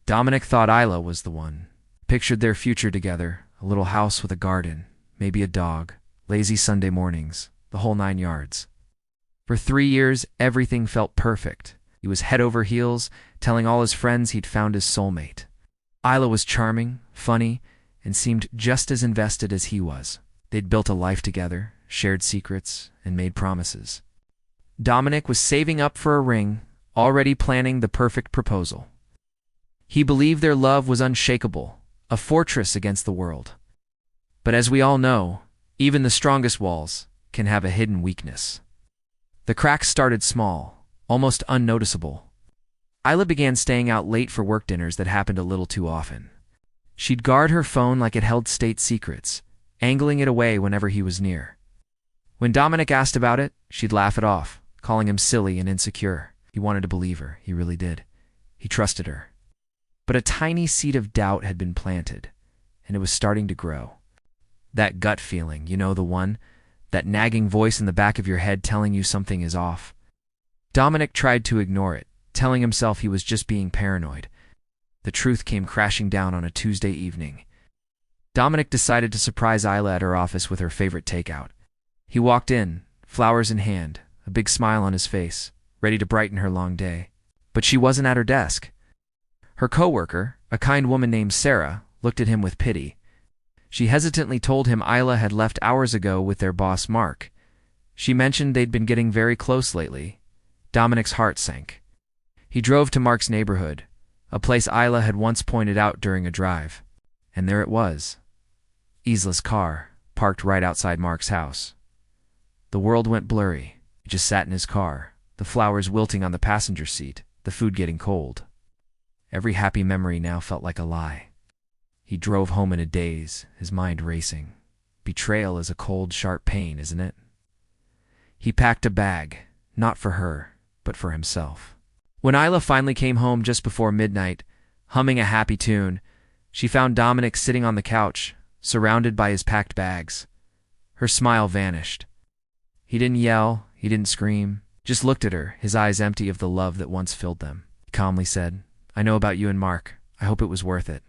Dominic thought Isla was the one. Pictured their future together, a little house with a garden, maybe a dog, lazy Sunday mornings, the whole 9 yards. For 3 years, everything felt perfect. He was head over heels, telling all his friends he'd found his soulmate. Isla was charming, funny, and seemed just as invested as he was. They'd built a life together, shared secrets, and made promises. Dominic was saving up for a ring, already planning the perfect proposal. He believed their love was unshakable, a fortress against the world. But as we all know, even the strongest walls can have a hidden weakness. The cracks started small, almost unnoticeable. Isla began staying out late for work dinners that happened a little too often. She'd guard her phone like it held state secrets, angling it away whenever he was near. When Dominic asked about it, she'd laugh it off, calling him silly and insecure. He wanted to believe her, he really did. He trusted her. But a tiny seed of doubt had been planted, and it was starting to grow. That gut feeling, you know, the one, that nagging voice in the back of your head telling you something is off. Dominic tried to ignore it, telling himself he was just being paranoid. The truth came crashing down on a Tuesday evening. Dominic decided to surprise Isla at her office with her favorite takeout. He walked in, flowers in hand, a big smile on his face, ready to brighten her long day. But she wasn't at her desk. Her coworker, a kind woman named Sarah, looked at him with pity. She hesitantly told him Isla had left hours ago with their boss, Mark. She mentioned they'd been getting very close lately. Dominic's heart sank. He drove to Mark's neighborhood, a place Isla had once pointed out during a drive. And there it was. Isla's car, parked right outside Mark's house. The world went blurry. He just sat in his car, the flowers wilting on the passenger seat, the food getting cold. Every happy memory now felt like a lie. He drove home in a daze, his mind racing. Betrayal is a cold, sharp pain, isn't it? He packed a bag, not for her, but for himself. When Isla finally came home just before midnight, humming a happy tune, she found Dominic sitting on the couch, surrounded by his packed bags. Her smile vanished. He didn't yell, he didn't scream, just looked at her, his eyes empty of the love that once filled them. He calmly said, "I know about you and Mark. I hope it was worth it."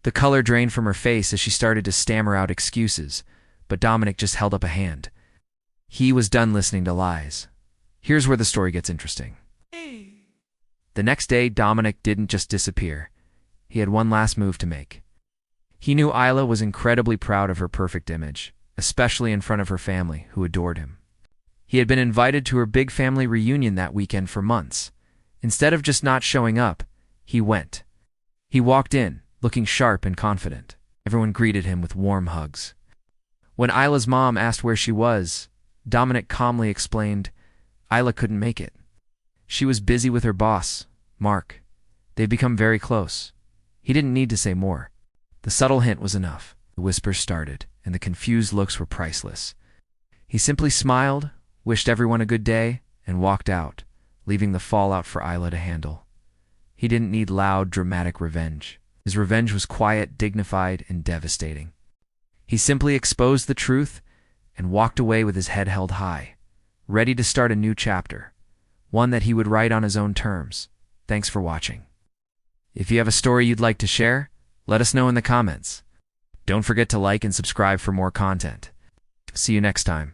The color drained from her face as she started to stammer out excuses, but Dominic just held up a hand. He was done listening to lies. Here's where the story gets interesting. The next day, Dominic didn't just disappear. He had one last move to make. He knew Isla was incredibly proud of her perfect image, especially in front of her family, who adored him. He had been invited to her big family reunion that weekend for months. Instead of just not showing up, he went. He walked in, looking sharp and confident. Everyone greeted him with warm hugs. When Isla's mom asked where she was, Dominic calmly explained, Isla couldn't make it. She was busy with her boss, Mark. They'd become very close. He didn't need to say more. The subtle hint was enough. The whispers started, and the confused looks were priceless. He simply smiled, wished everyone a good day, and walked out, leaving the fallout for Isla to handle. He didn't need loud, dramatic revenge. His revenge was quiet, dignified, and devastating. He simply exposed the truth and walked away with his head held high, ready to start a new chapter, one that he would write on his own terms. Thanks for watching. If you have a story you'd like to share, let us know in the comments. Don't forget to like and subscribe for more content. See you next time.